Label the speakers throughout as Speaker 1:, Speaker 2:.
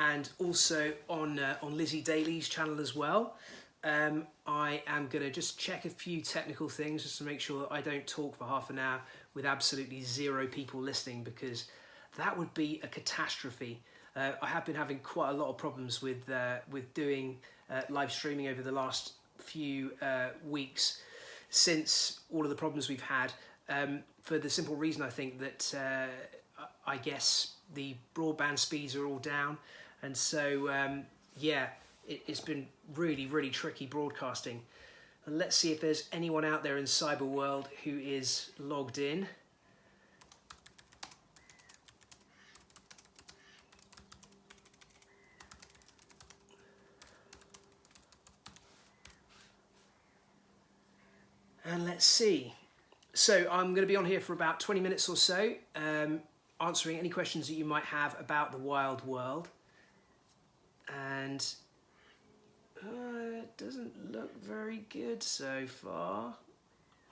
Speaker 1: and also on Lizzies Channel as well. I am going to just check a few technical things just to make sure that I don't talk for half an hour with absolutely zero people listening, because that would be a catastrophe. I have been having quite a lot of problems with doing live streaming over the last few weeks since all of the problems we've had, for the simple reason I think that I guess the broadband speeds are all down, and so yeah, it's been really tricky broadcasting. And let's see if there's anyone out there in cyber world who is logged in. And let's see. So I'm going to be on here for about 20 minutes or so, answering any questions that you might have about the wild world. And it doesn't look very good so far.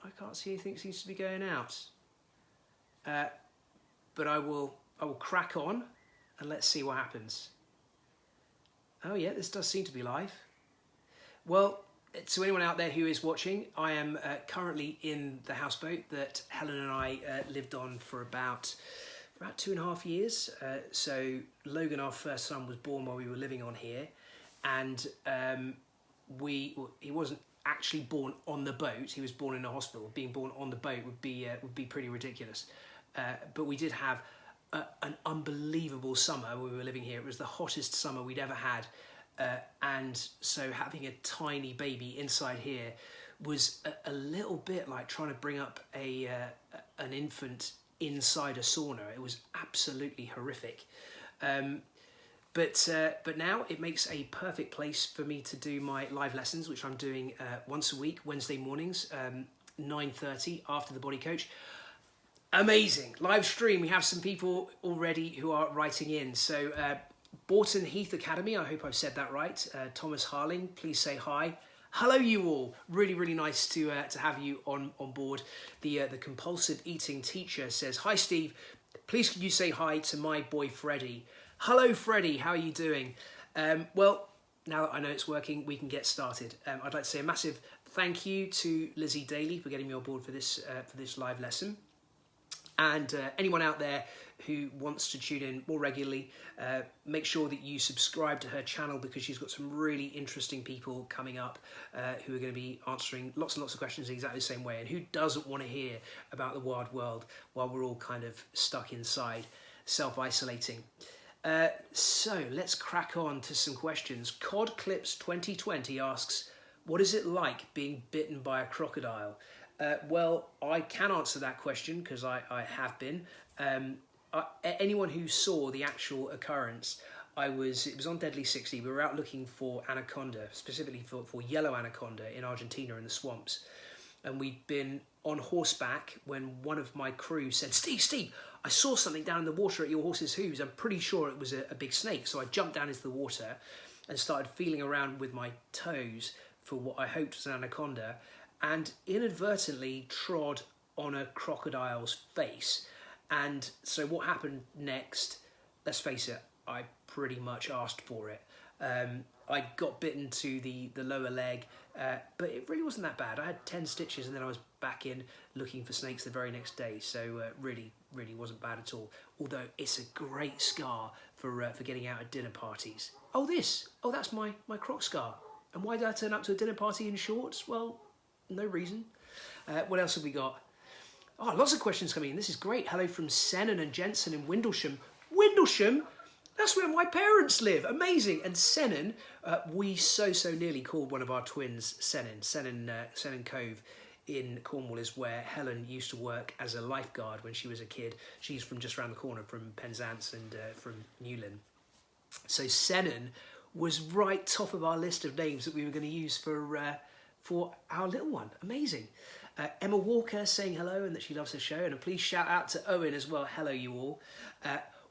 Speaker 1: I can't see anything seems to be going out. But I will crack on and let's see what happens. Oh yeah, this does seem to be live. Well, to anyone out there who is watching, I am currently in the houseboat that Helen and I lived on for about 2.5 years. So Logan, our first son, was born while we were living on here, and he wasn't actually born on the boat. He was born in a hospital. Being born on the boat would be pretty ridiculous. But we did have an unbelievable summer when we were living here. It was the hottest summer we'd ever had. And so having a tiny baby inside here was a little bit like trying to bring up an infant inside a sauna. It was absolutely horrific. But now it makes a perfect place for me to do my live lessons, which I'm doing once a week, Wednesday mornings, 9:30 after the body coach. Amazing live stream. We have some people already who are writing in. So Borton Heath Academy, I hope I've said that right. Thomas Harling, please say hi. Hello you all. Really nice to have you on board. The compulsive eating teacher says, hi Steve, please could you say hi to my boy Freddy. Hello Freddy, how are you doing? Well, now that I know it's working, we can get started. I'd like to say a massive thank you to Lizzie Daly for getting me on board for this live lesson. And anyone out there who wants to tune in more regularly, make sure that you subscribe to her channel, because she's got some really interesting people coming up who are going to be answering lots and lots of questions in exactly the same way. And who doesn't want to hear about the wild world while we're all kind of stuck inside, self-isolating? So let's crack on to some questions. Cod Clips 2020 asks, what is it like being bitten by a crocodile? Well, I can answer that question because I have been. Anyone who saw the actual occurrence, it was on Deadly 60. We were out looking for anaconda, specifically for yellow anaconda in Argentina in the swamps. And we'd been on horseback when one of my crew said, Steve, I saw something down in the water at your horse's hooves. I'm pretty sure it was a big snake. So I jumped down into the water and started feeling around with my toes for what I hoped was an anaconda, and inadvertently trod on a crocodile's face. And so what happened next, let's face it, I pretty much asked for it. I got bitten to the lower leg, but it really wasn't that bad. I had 10 stitches and then I was back in looking for snakes the very next day. So really wasn't bad at all. Although it's a great scar for getting out at dinner parties. Oh, that's my croc scar. And why did I turn up to a dinner party in shorts? Well, no reason. What else have we got? Oh, lots of questions coming in. This is great. Hello from Senan and Jensen in Windlesham. Windlesham? That's where my parents live. Amazing. And Senan, we so nearly called one of our twins Senan. Senan Cove in Cornwall is where Helen used to work as a lifeguard when she was a kid. She's from just around the corner from Penzance and from Newlyn. So Senan was right top of our list of names that we were going to use for our little one. Amazing. Emma Walker saying hello and that she loves the show. And please shout out to Owen as well. Hello, you all.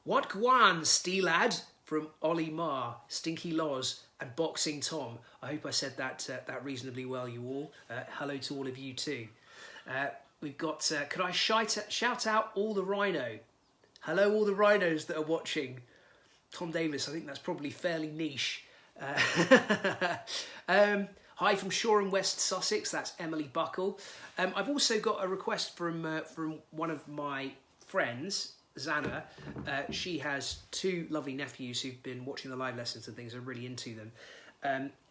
Speaker 1: What Gwan, Steelad from Ollie Marr, Stinky Loz and Boxing Tom. I hope I said that reasonably well, you all. Hello to all of you too. We've got, could I shout out all the rhino? Hello, all the rhinos that are watching. Tom Davis, I think that's probably fairly niche. Hi from Shoreham, West Sussex. That's Emily Buckle. I've also got a request from one of my friends, Zana. She has 2 lovely nephews who've been watching the live lessons and things, are really into them.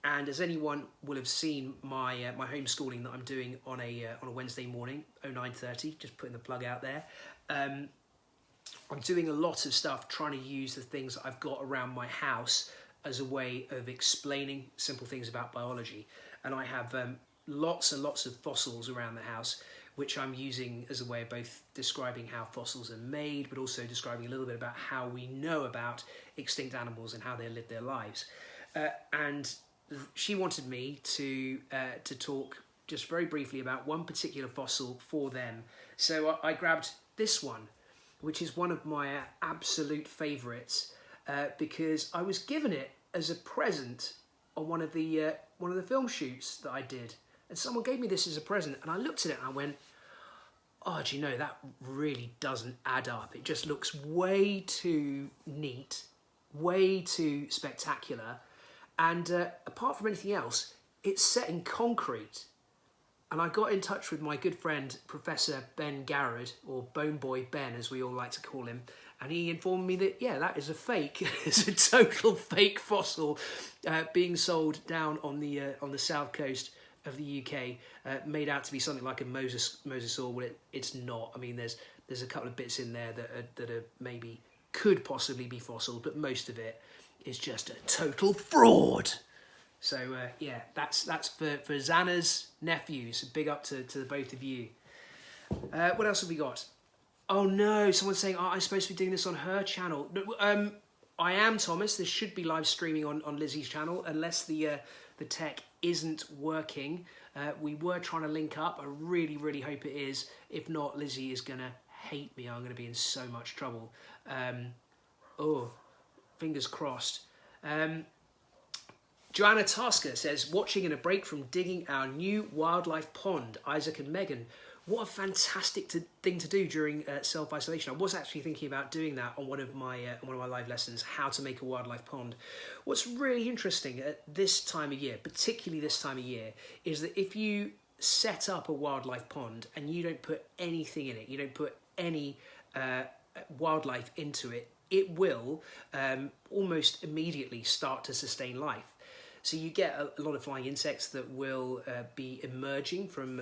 Speaker 1: And as anyone will have seen, my my homeschooling that I'm doing on a Wednesday morning, 09:30. Just putting the plug out there. I'm doing a lot of stuff trying to use the things that I've got around my house as a way of explaining simple things about biology. And I have lots and lots of fossils around the house, which I'm using as a way of both describing how fossils are made, but also describing a little bit about how we know about extinct animals and how they live their lives. And she wanted me to talk just very briefly about one particular fossil for them. So I grabbed this one, which is one of my absolute favourites, because I was given it as a present on one of the film shoots that I did, and someone gave me this as a present, and I looked at it and I went, oh, do you know, that really doesn't add up. It just looks way too neat, way too spectacular, and apart from anything else, it's set in concrete. And I got in touch with my good friend, Professor Ben Garrett, or Bone Boy Ben, as we all like to call him. And he informed me that, yeah, that is a fake. It's a total fake fossil being sold down on the south coast of the UK, made out to be something like a mosasaur. Well, it's not. I mean, there's a couple of bits in there that are maybe could possibly be fossil, but most of it is just a total fraud. So yeah, that's for Xana's nephews. Big up to the both of you. What else have we got? Oh no, someone's saying, I'm supposed to be doing this on her channel. No, I am, Thomas. This should be live streaming on Lizzie's channel, unless the tech isn't working. We were trying to link up. I really, really hope it is. If not, Lizzie is gonna hate me. I'm gonna be in so much trouble. Oh, fingers crossed. Joanna Tasker says, watching in a break from digging our new wildlife pond, Isaac and Megan. What a fantastic thing to do during self-isolation. I was actually thinking about doing that on one of my live lessons, how to make a wildlife pond. What's really interesting at this time of year, particularly this time of year, is that if you set up a wildlife pond and you don't put anything in it, you don't put any wildlife into it, it will almost immediately start to sustain life. So you get a lot of flying insects that will be emerging from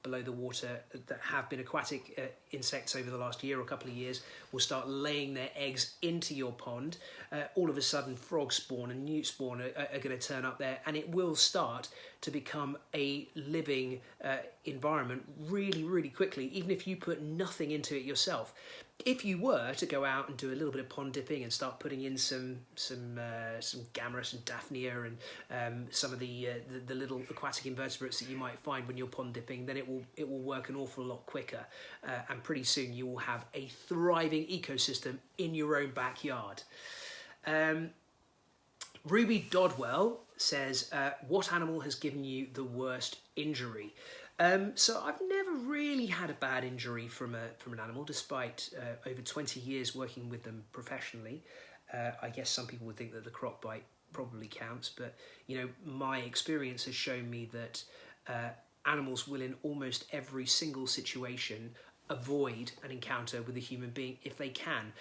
Speaker 1: below the water that have been aquatic insects over the last year or couple of years, will start laying their eggs into your pond. All of a sudden, frog spawn and newt spawn are going to turn up there, and it will start to become a living environment really, really quickly, even if you put nothing into it yourself. If you were to go out and do a little bit of pond dipping and start putting in some Gammarus and Daphnia and some of the little aquatic invertebrates that you might find when you're pond dipping, then it will work an awful lot quicker, and pretty soon you will have a thriving ecosystem in your own backyard. Ruby Dodwell says, what animal has given you the worst injury? So I've never really had a bad injury from an animal, despite over 20 years working with them professionally. I guess some people would think that the croc bite probably counts, but you know, my experience has shown me that animals will in almost every single situation avoid an encounter with a human being if they can,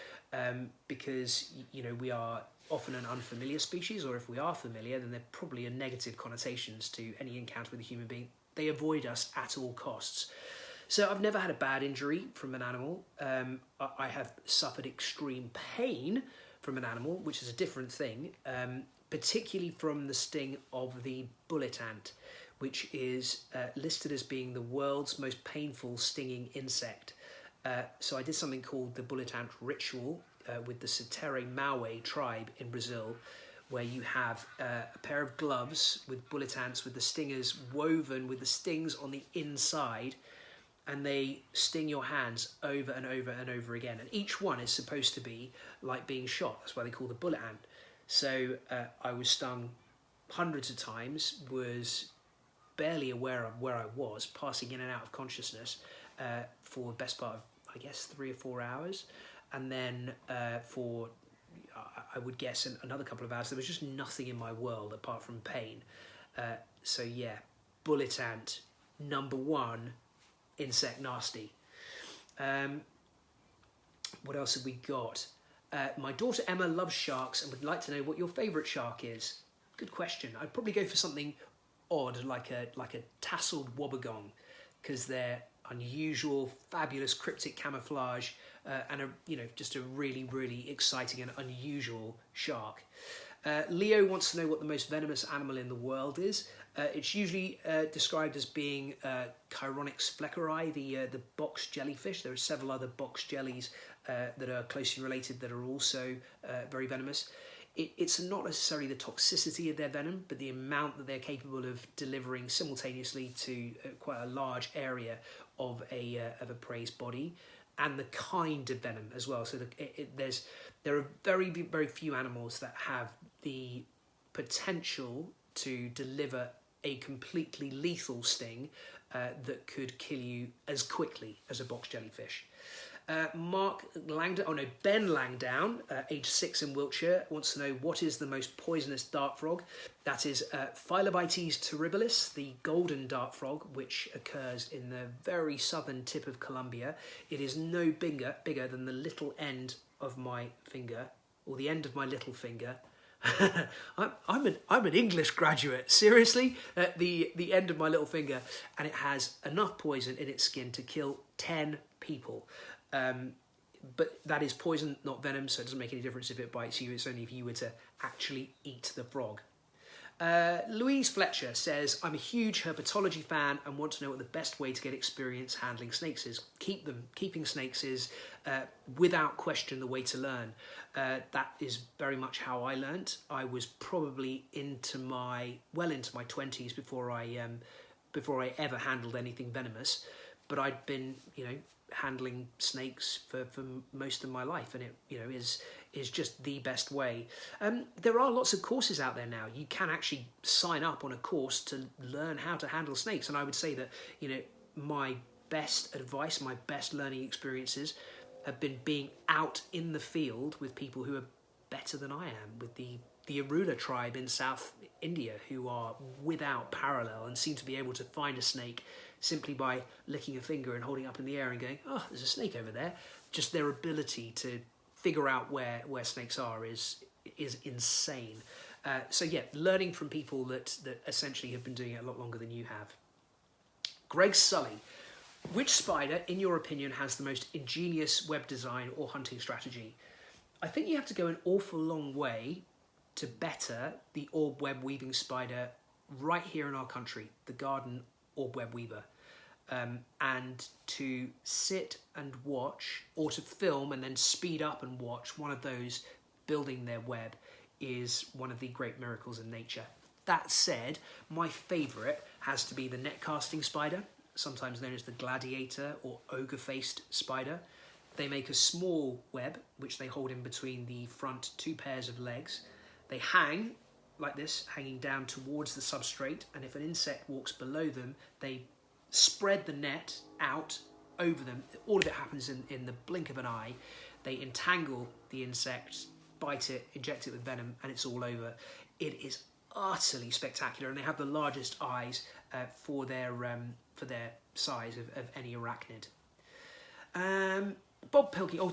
Speaker 1: because you know, we are often an unfamiliar species, or if we are familiar, then there probably are negative connotations to any encounter with a human being. They avoid us at all costs. So I've never had a bad injury from an animal. I have suffered extreme pain from an animal, which is a different thing, particularly from the sting of the bullet ant, which is listed as being the world's most painful stinging insect. So I did something called the bullet ant ritual with the Setere Maui tribe in Brazil, where you have a pair of gloves with bullet ants with the stingers woven with the stings on the inside, and they sting your hands over and over and over again. And each one is supposed to be like being shot. That's why they call the bullet ant. So I was stung hundreds of times, was barely aware of where I was, passing in and out of consciousness for the best part of, I guess, 3 or 4 hours. And then for I would guess, another couple of hours. There was just nothing in my world apart from pain. So yeah, bullet ant, number one, insect nasty. What else have we got? My daughter Emma loves sharks and would like to know what your favourite shark is. Good question. I'd probably go for something odd, like a tasseled wobbegong, because they're unusual, fabulous cryptic camouflage, and just a really, really exciting and unusual shark. Leo wants to know what the most venomous animal in the world is. It's usually described as being Chironix fleckeri, the box jellyfish. There are several other box jellies that are closely related that are also very venomous. It's not necessarily the toxicity of their venom, but the amount that they're capable of delivering simultaneously to quite a large area of a prey's body, and the kind of venom as well. So there are very, very few animals that have the potential to deliver a completely lethal sting that could kill you as quickly as a box jellyfish. Ben Langdown, age 6 in Wiltshire, wants to know what is the most poisonous dart frog. That is Phyllobites terribilis, the golden dart frog, which occurs in the very southern tip of Colombia. It is no bigger than the little end of my finger, or the end of my little finger. I'm an English graduate, seriously, at the end of my little finger, and it has enough poison in its skin to kill 10 people. But that is poison, not venom, so it doesn't make any difference if it bites you. It's only if you were to actually eat the frog. Louise Fletcher says, I'm a huge herpetology fan and want to know what the best way to get experience handling snakes is. Keeping snakes is, without question, the way to learn. That is very much how I learnt. I was probably well into my 20s before I ever handled anything venomous. But I'd been, handling snakes for most of my life, and it is just the best way. There are lots of courses out there now. You can actually sign up on a course to learn how to handle snakes, and I would say that my best advice, my best learning experiences have been being out in the field with people who are better than I am, with the Arula tribe in South India, who are without parallel and seem to be able to find a snake simply by licking a finger and holding it up in the air and going, oh, there's a snake over there. Just their ability to figure out where snakes are is insane. So yeah, learning from people that essentially have been doing it a lot longer than you have. Greg Sully, which spider, in your opinion, has the most ingenious web design or hunting strategy? I think you have to go an awful long way to better the orb web weaving spider right here in our country, the garden orb web weaver. And to sit and watch, or to film and then speed up and watch one of those building their web is one of the great miracles in nature. That said, my favourite has to be the net casting spider, sometimes known as the gladiator or ogre-faced spider. They make a small web, which they hold in between the front 2 pairs of legs. They hang like this, hanging down towards the substrate, and if an insect walks below them, they spread the net out over them. All of it happens in the blink of an eye. They entangle the insect, bite it, inject it with venom, and it's all over. It is utterly spectacular, and they have the largest eyes for their size of any arachnid.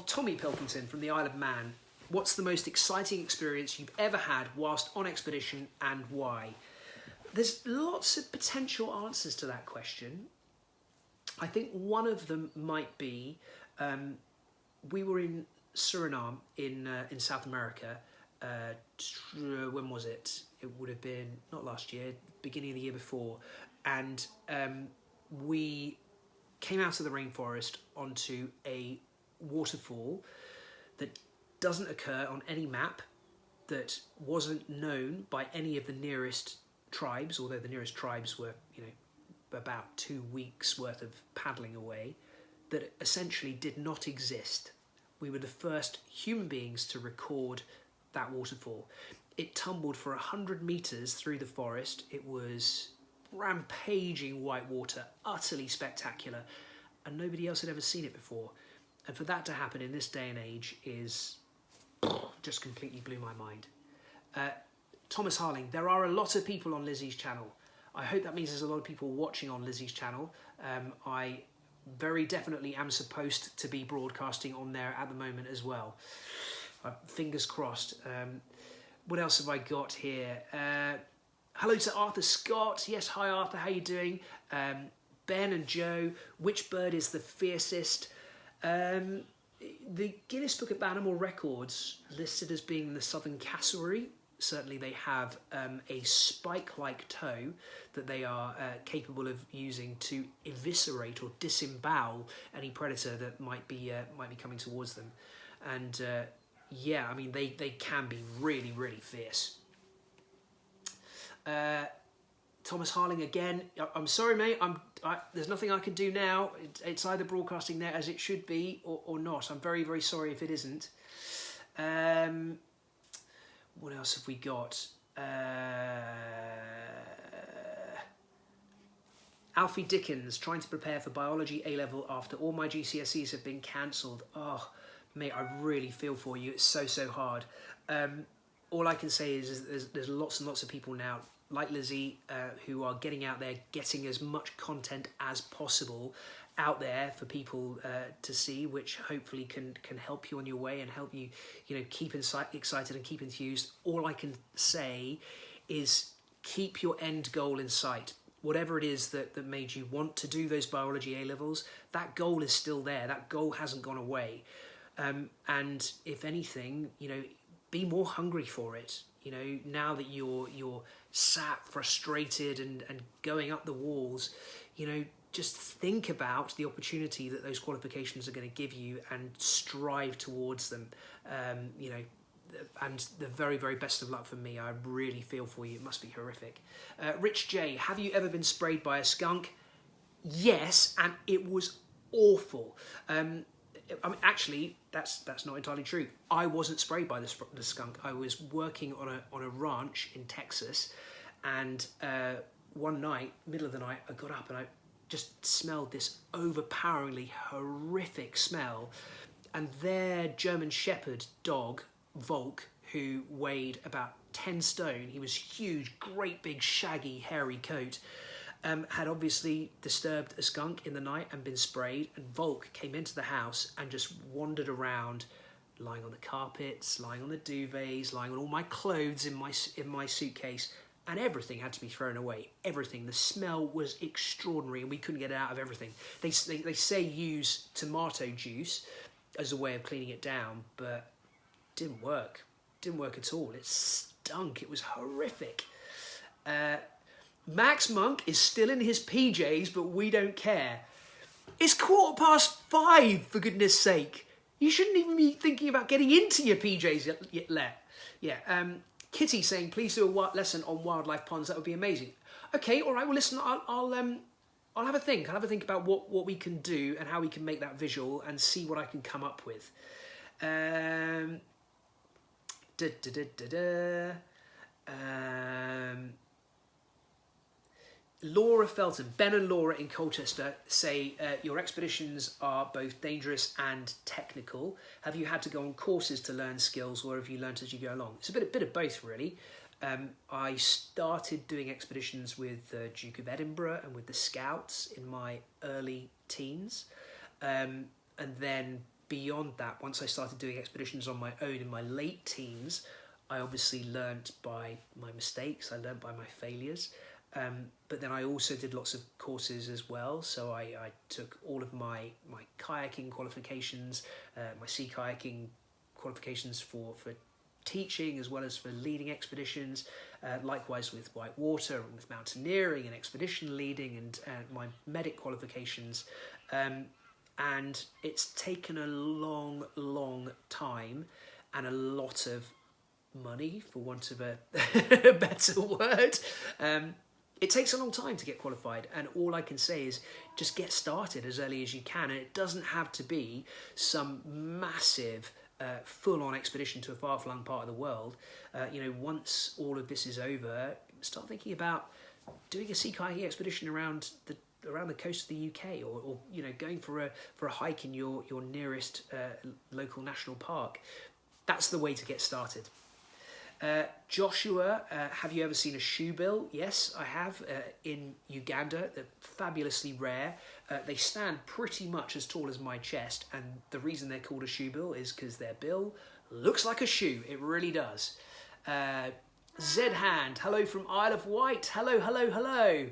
Speaker 1: Tommy Pilkington from the Isle of Man. What's the most exciting experience you've ever had whilst on expedition, and why? There's lots of potential answers to that question. I think one of them might be, we were in Suriname in South America. When was it? It would have been, not last year, beginning of the year before. And we came out of the rainforest onto a waterfall that doesn't occur on any map, that wasn't known by any of the nearest tribes, although the nearest tribes were, about 2 weeks worth of paddling away, that essentially did not exist. We were the first human beings to record that waterfall. It tumbled for 100 metres through the forest. It was rampaging white water, utterly spectacular, and nobody else had ever seen it before. And for that to happen in this day and age is just completely blew my mind. Thomas Harling, there are a lot of people on Lizzie's channel. I hope that means there's a lot of people watching on Lizzie's channel. I very definitely am supposed to be broadcasting on there at the moment as well. Fingers crossed. What else have I got here? Hello to Arthur Scott. Yes, hi Arthur, how you doing? Ben and Joe, which bird is the fiercest? The Guinness Book of Animal Records listed as being the southern cassowary. Certainly they have a spike-like toe that they are capable of using to eviscerate or disembowel any predator that might be coming towards them. And yeah, I mean, they can be really, really fierce. Thomas Harling again. I'm sorry, mate. There's nothing I can do now. It's either broadcasting there as it should be or not. I'm very, very sorry if it isn't. What else have we got? Alfie Dickens, trying to prepare for biology A-level after all my GCSEs have been cancelled. Oh, mate, I really feel for you. It's so, so hard. All I can say is there's lots and lots of people now, like Lizzie, who are getting out there, getting as much content as possible out there for people to see, which hopefully can help you on your way and help you, keep excited and keep enthused. All I can say is keep your end goal in sight. Whatever it is that made you want to do those biology A-levels, that goal is still there. That goal hasn't gone away. And if anything, be more hungry for it. Now that you're sat frustrated and going up the walls, just think about the opportunity that those qualifications are going to give you and strive towards them. And the very, very best of luck from me. I really feel for you. It must be horrific. Rich J, have you ever been sprayed by a skunk? Yes, and it was awful. Actually, that's not entirely true. I wasn't sprayed by the skunk. I was working on a ranch in Texas, and one night, middle of the night, I got up and I just smelled this overpoweringly horrific smell, and their German Shepherd dog, Volk, who weighed about 10 stone, he was huge, great big shaggy hairy coat, had obviously disturbed a skunk in the night and been sprayed, and Volk came into the house and just wandered around, lying on the carpets, lying on the duvets, lying on all my clothes in my suitcase, and everything had to be thrown away. Everything. The smell was extraordinary, and we couldn't get it out of everything. They say use tomato juice as a way of cleaning it down, but it didn't work. Didn't work at all. It stunk. It was horrific. Max Monk is still in his PJs, but we don't care. It's 5:15, for goodness sake. You shouldn't even be thinking about getting into your PJs yet. Yeah. Kitty saying, please do a lesson on wildlife ponds. That would be amazing. Okay, all right. Well, listen, I'll have a think. I'll have a think about what we can do and how we can make that visual and see what I can come up with. Laura Felton, Ben and Laura in Colchester say your expeditions are both dangerous and technical. Have you had to go on courses to learn skills, or have you learnt as you go along? It's a bit of both, really. I started doing expeditions with the Duke of Edinburgh and with the Scouts in my early teens. And then beyond that, once I started doing expeditions on my own in my late teens, I obviously learnt by my mistakes, I learnt by my failures. But then I also did lots of courses as well. So I took all of my kayaking qualifications, my sea kayaking qualifications for teaching as well as for leading expeditions, likewise with whitewater and with mountaineering and expedition leading and my medic qualifications. And it's taken a long, long time and a lot of money, for want of a better word. It takes a long time to get qualified, and all I can say is just get started as early as you can. And it doesn't have to be some massive full-on expedition to a far-flung part of the world. Once all of this is over, start thinking about doing a sea kayaking expedition around the coast of the UK, or going for a hike in your nearest local national park. that's the way to get started. Joshua, have you ever seen a shoebill? Yes, I have, in Uganda. They're fabulously rare. They stand pretty much as tall as my chest, and the reason they're called a shoebill is because their bill looks like a shoe. It really does. Zed Hand, hello from Isle of Wight. Hello, hello, hello.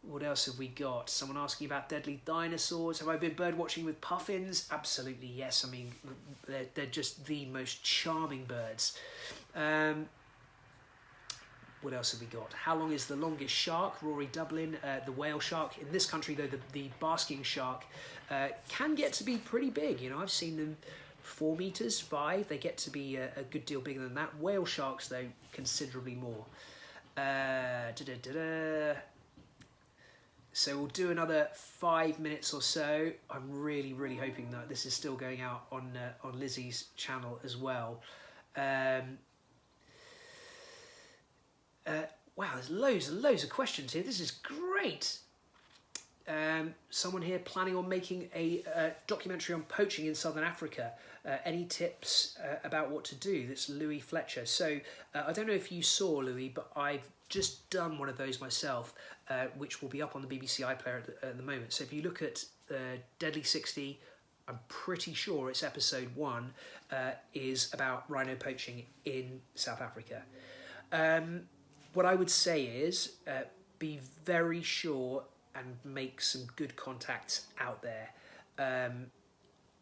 Speaker 1: What else have we got? Someone asking about deadly dinosaurs. Have I been bird watching with puffins? Absolutely, yes. I mean, they're just the most charming birds. What else have we got? How long is the longest shark? Rory Dublin, the whale shark. In this country, though, the basking shark can get to be pretty big. You know, I've seen them 4 meters, 5. They get to be a good deal bigger than that. Whale sharks, though, considerably more. So we'll do another 5 minutes or so. I'm really, really hoping that this is still going out on Lizzie's channel as well. Wow, there's loads and loads of questions here. This is great. Someone here planning on making a documentary on poaching in Southern Africa. Any tips about what to do? That's Louis Fletcher. So I don't know if you saw, Louis, but I've just done one of those myself, which will be up on the BBC iPlayer at the moment. So if you look at Deadly 60, I'm pretty sure it's episode 1, is about rhino poaching in South Africa. What I would say is be very sure and make some good contacts out there.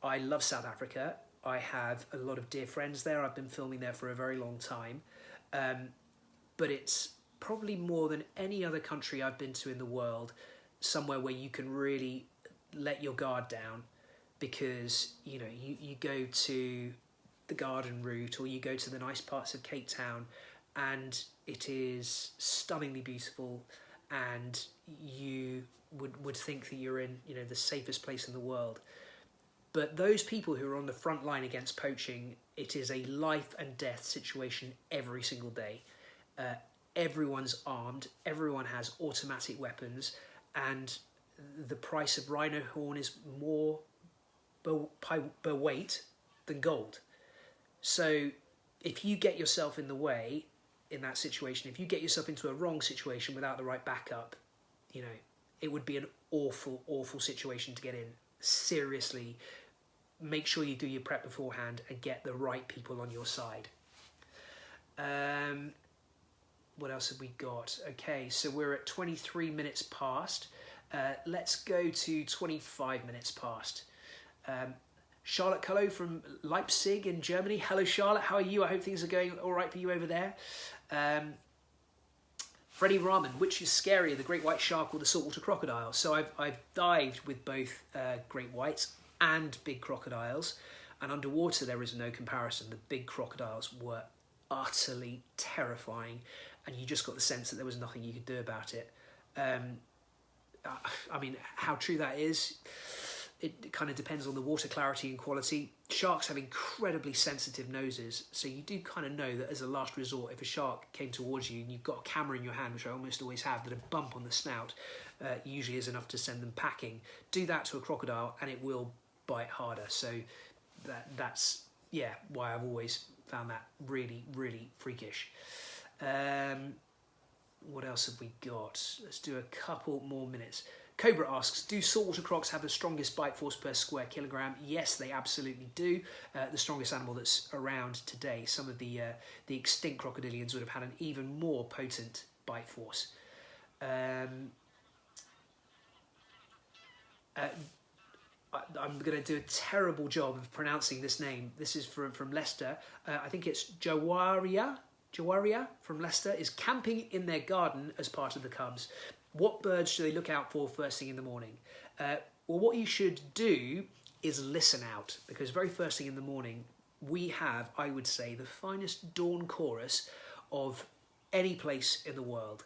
Speaker 1: I love South Africa. I have a lot of dear friends there. I've been filming there for a very long time. But it's probably more than any other country I've been to in the world, somewhere where you can really let your guard down, because you know you go to the garden route or you go to the nice parts of Cape Town and it is stunningly beautiful, and you would think that you're in, you know, the safest place in the world. But those people who are on the front line against poaching, it is a life and death situation every single day. Everyone's armed, everyone has automatic weapons, and the price of rhino horn is more per weight than gold. So if you get yourself in the way in that situation, if you get yourself into a wrong situation without the right backup, you know, it would be an awful, awful situation to get in. Seriously, make sure you do your prep beforehand and get the right people on your side. What else have we got? Okay, so we're at 23 minutes past. Let's go to 25 minutes past. Charlotte Cullo from Leipzig in Germany. Hello, Charlotte. How are you? I hope things are going all right for you over there. Freddy Ramen, which is scarier, the great white shark or the saltwater crocodile? So I've dived with both great whites and big crocodiles, and underwater there is no comparison. The big crocodiles were utterly terrifying, and you just got the sense that there was nothing you could do about it. I mean, how true that is, it kind of depends on the water clarity and quality. Sharks have incredibly sensitive noses, so you do kind of know that as a last resort, if a shark came towards you and you've got a camera in your hand, which I almost always have, that a bump on the snout usually is enough to send them packing. Do that to a crocodile and it will bite harder. So that's, yeah, why I've always found that really, really freakish. What else have we got? Let's do a couple more minutes. Cobra asks, do saltwater crocs have the strongest bite force per square kilogram? Yes, they absolutely do. The strongest animal that's around today. Some of the extinct crocodilians would have had an even more potent bite force. I'm going to do a terrible job of pronouncing this name. This is from Leicester. I think it's Jawaria from Leicester is camping in their garden as part of the cubs. What birds should they look out for first thing in the morning? Well, what you should do is listen out, because very first thing in the morning, we have, I would say, the finest dawn chorus of any place in the world.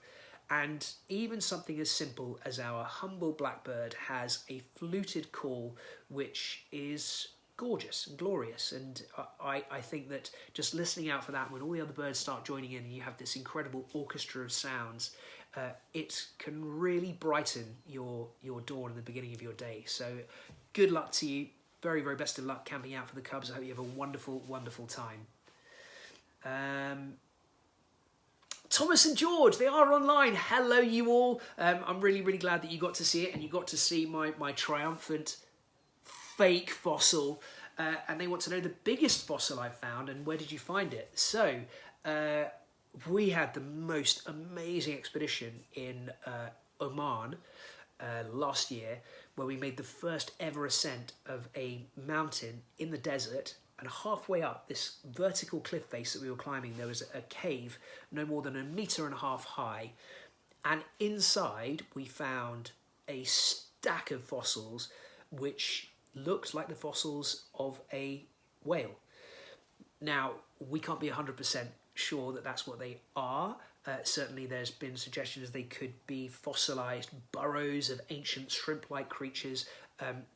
Speaker 1: And even something as simple as our humble blackbird has a fluted call, which is gorgeous and glorious. And I think that just listening out for that, when all the other birds start joining in and you have this incredible orchestra of sounds, it can really brighten your dawn and the beginning of your day. So good luck to you. very, very best of luck camping out for the Cubs. I hope you have a wonderful, wonderful time. Thomas and George, they are online. Hello, you all. I'm really, really glad that you got to see it and you got to see my triumphant fake fossil. And they want to know the biggest fossil I've found and where did you find it? So, we had the most amazing expedition in Oman last year, where we made the first ever ascent of a mountain in the desert, and halfway up this vertical cliff face that we were climbing, there was a cave no more than 1.5 meters high, and inside we found a stack of fossils which looked like the fossils of a whale. Now, we can't be 100% sure that that's what they are. Certainly there's been suggestions they could be fossilised burrows of ancient shrimp-like creatures,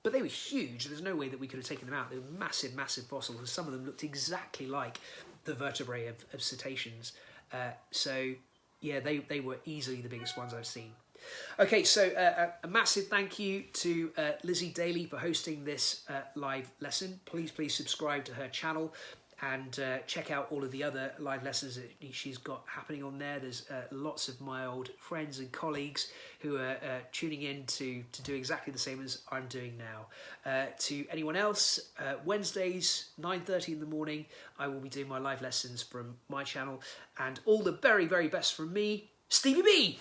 Speaker 1: but they were huge. There's no way that we could have taken them out. They were massive, massive fossils, and some of them looked exactly like the vertebrae of cetaceans. So, yeah, they were easily the biggest ones I've seen. Okay, so a massive thank you to Lizzie Daly for hosting this live lesson. Please subscribe to her channel and check out all of the other live lessons that she's got happening on there. There's lots of my old friends and colleagues who are tuning in to do exactly the same as I'm doing now. To anyone else, Wednesdays, 9:30 in the morning, I will be doing my live lessons from my channel. And all the very, very best from me, Stevie B!